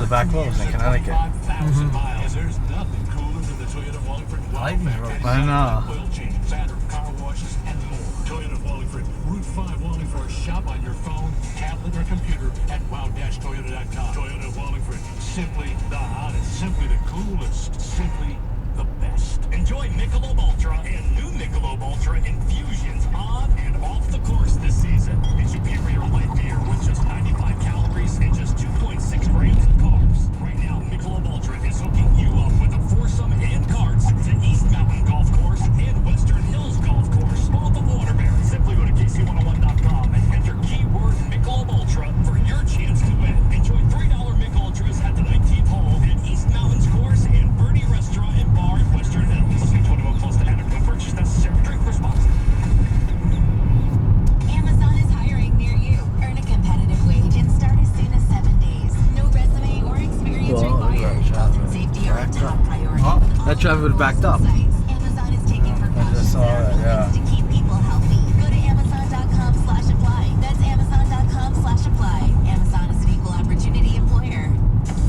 the back roads in Connecticut. There's nothing cooler than the Toyota Wallingford. I know. Oil change, battery, car washes, and more. Toyota Wallingford, Route 5 Wallingford. Shop on your phone, tablet, or computer at wow-toyota.com. Toyota Wallingford, simply the hottest, simply the coolest, simply the best. Enjoy Michelob Ultra and new Michelob Ultra infusions on and off the course this season. It's superior light beer with just 95 calories and just 2.6 grams of carbs. Right now, Michelob Ultra is hooking you up with a foursome and cards to East Mountain Golf Course and Western Hills Golf Course. Both of Waterbury. Simply go to KC101.com and enter keyword Michelob Ultra for your chance to win. Enjoy $3 Michelob Ultras at the 19th hole at East Mountains Course and Birdie Restaurant and Bar in Western Hills. Listening 21 plus to enter. No purchase necessary. Drink responsibly. Amazon is hiring near you. Earn a competitive wage and start as soon as 7 days. No resume or experience required. Health and safety are a top priority. Oh, that traffic was backed up. Amazon is taking precautions saw that, yeah. to keep people healthy. Go to Amazon.com/apply. That's Amazon.com/apply. Amazon is an equal opportunity employer.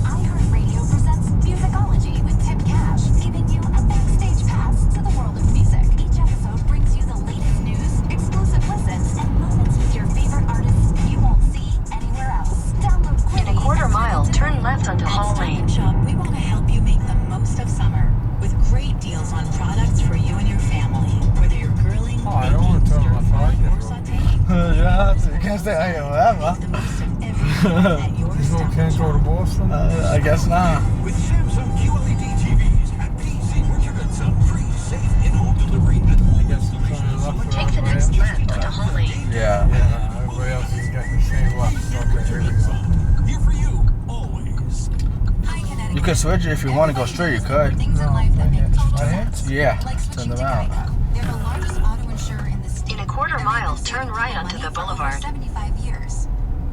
iHeartRadio presents Musicology with Tim Cash, giving you a backstage pass to the world of music. Each episode brings you the latest news, exclusive listens, and moments with your favorite artists you won't see anywhere else. Download quickly. In a quarter mile, turn left onto Hall Lane. Shop, we want to help you make the most of summer with great deals on products for you and your family. Whether you're grilling, I don't want to turn my car or sauteing, Yeah, you can't stay out here forever. the most of everything at your You can't go to Boston? I guess not. With Samsung QLED TVs at PC, where you're going to free, safe, in-home delivery. I guess it's only left for Take the next left onto Hall Lane. Yeah. Yeah, everybody else is getting the same left. Okay, here we go. Here for you, always. You could switch it if you want to go straight, you could. Things in life that make total Right sense. Yeah, Like switching turn to around. Geico. They're the largest auto insurer in the state. In a quarter mile, turn right onto the boulevard. 75 years.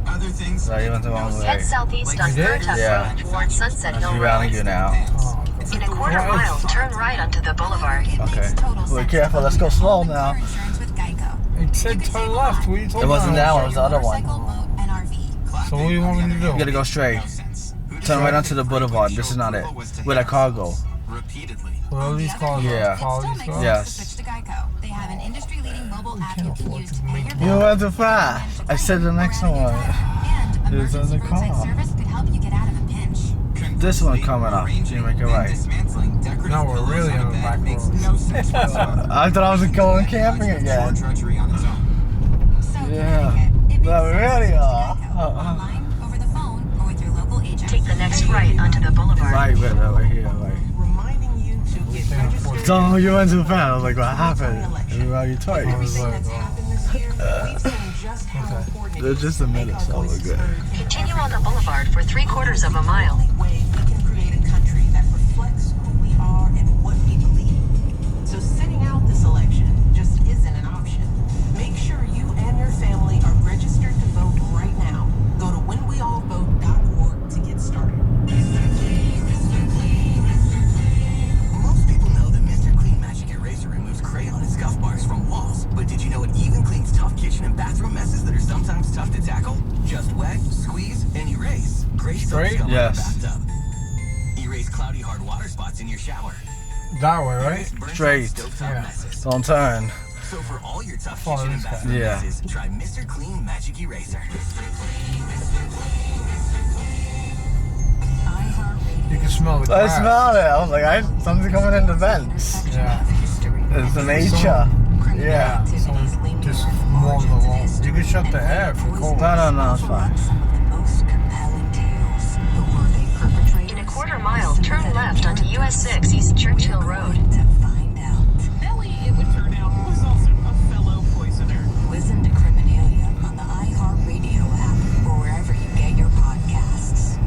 Other things. So you went the wrong way. Head southeast on You did? Burtuck Yeah. Road towards Sunset I'm Hill surrounding Road. you now. Oh, In a quarter mile, turn right onto the boulevard. Okay. We're careful. Let's go slow now. Insurance with Geico. it said turn left. What are you talking It wasn't that about? one. It was the other one. Motorcycle, boat, and RV. So what do you want me to do? You gotta go straight. Turn right onto the boulevard. This is not it. Where the car go. Repeatedly. Well, all these cars Yeah. are follow these cars? Yes. Switch to Geico. They have an industry-leading mobile app you can afford use to to pay make your You bill. went too fast. I said the next one. And It was on emergency the roadside car. service could help you get out of a pinch. This one coming up. You make it right. Now we're really on the back road. I thought I was going camping again. So Yeah. It No, we really are. online, over the phone, or with your local agent. Take the next right onto the boulevard. Right, over here, right. Reminding you to get registered. So you went too fast. I was like, what happened? You were you I twice. was like, That's happened this year. We've seen just how important it They're is just to a make minute, our so we're voices good. heard. Continue on the boulevard for 3/4 of a mile. The only way we can create a country that reflects who we are and what we believe. So sitting out this election just isn't an option. Make sure you and your family are registered to vote right now. Go to whenweallvote.org to get started. Most people know that Mr. Clean Magic Eraser removes crayon and scuff marks from walls. But did you know it even cleans tough kitchen and bathroom messes that are sometimes tough to tackle? Just wet, squeeze, and erase. Gray soap Straight? scum in Yes. the bathtub. Erase cloudy hard water spots in your shower. that way, right? Erase burnt out Straight. stovetop Yeah. messes. Don't turn. So for all your tough Follow kitchen and this guy. bathroom Yeah. messes, try Mr. Clean Magic Eraser. You can smell the I grass. smelled it. I was like, something's coming in the vents. Yeah. It's the nature. Yeah. Someone just mowing the lawn. You can shut the air if you're cold. No, it's fine. In a quarter mile, turn left onto US 6 East Churchill Road. Billy, it would turn out, was also a fellow poisoner. Listen to Criminalia on the iHeartRadio app or wherever you get your podcasts.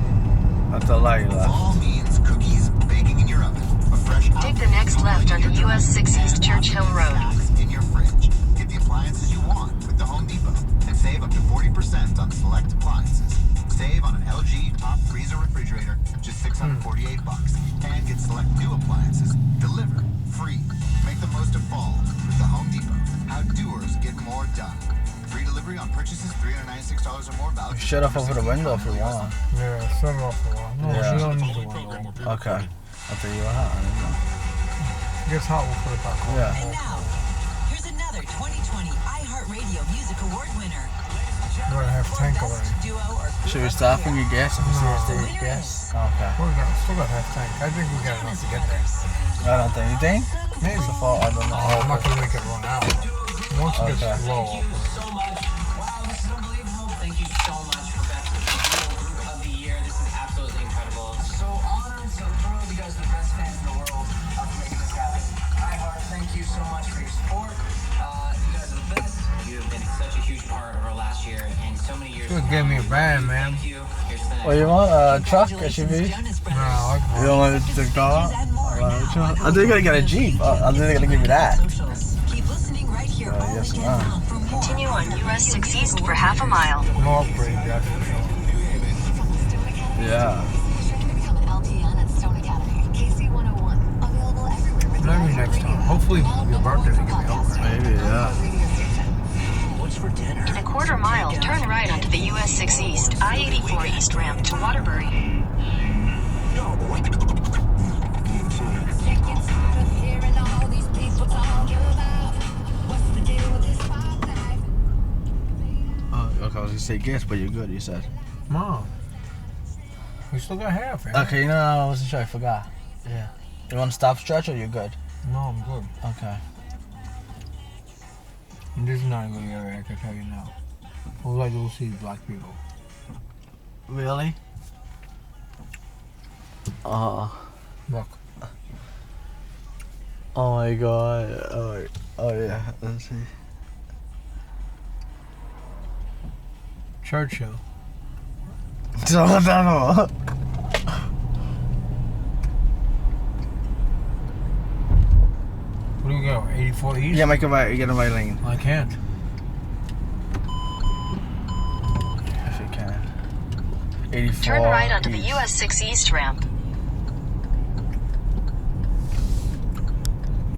That's the light left. All means cookies baking in your oven. A fresh Take the next left onto US 6 East Churchill Road. in your fridge. Get the appliances you want with the Home Depot and save up to 40% on select appliances. Save on an LG top freezer refrigerator, just $648, and get select new appliances delivered free. Make the most of fall with the Home Depot. How doers get more done. Free delivery on purchases $396 or more. Valid. Shut off over the window if you want. Yeah, shut it off for a while. No, Yeah. she don't need the window. Okay. I thought you were hot. I didn't know. It gets hot, we'll put it back on. Yeah. And now, here's another 2020 iHeartRadio Music Award winner. We're gonna have tank Best already. duo or Should we stop when you guess? If we see us winner guess? is- Okay. Still got half tank. I think we got enough to get there. I don't think. You think? Maybe. It's the fault. I don't know. Oh, I'm not gonna make it run out. Once it Okay. gets low, Thank you so much. Wow, this is unbelievable. Thank you so much for Best Duo Group of the Year. This is absolutely incredible. So honored, so thrilled. You guys are the best fans in the world for making this happen. iHeart, thank you so much for your support. You guys are the best. You have been such a huge part of our last year and so many years. Just give me a van, man. Thank you. Here's the What you want? A truck? Congratulations, SUV? Jonas no, Brothers. You don't want the car? And more I think they're gonna get a Jeep. I think they're gonna give you that. socials. Keep listening right here all yes, weekend ma'am. long for more. Continue on US 6 East for half a mile. no upgrade, that's for sure. Yeah. Become an LPN at Stone Academy. KC101. Available everywhere with Maybe next time. Hopefully your birthday will give me upgrade. Maybe, yeah. In a quarter mile, turn right onto the US 6 East, I-84 East ramp to Waterbury. Oh, okay, I was gonna say guess, but you're good, you said. Mom, we still got half, man. Okay, no, I wasn't sure, I forgot. Yeah. You want to stop stretch or you're good? No, I'm good. Okay. And this is not a good area, I can tell you now. All I do is see black people. Really? Look. Oh my god. Oh yeah, let's see. Churchill. No. What do we go? 84 East? Yeah, make a right, you get a right lane. I can't. If you can. 84. Turn right onto the east. US 6 East ramp.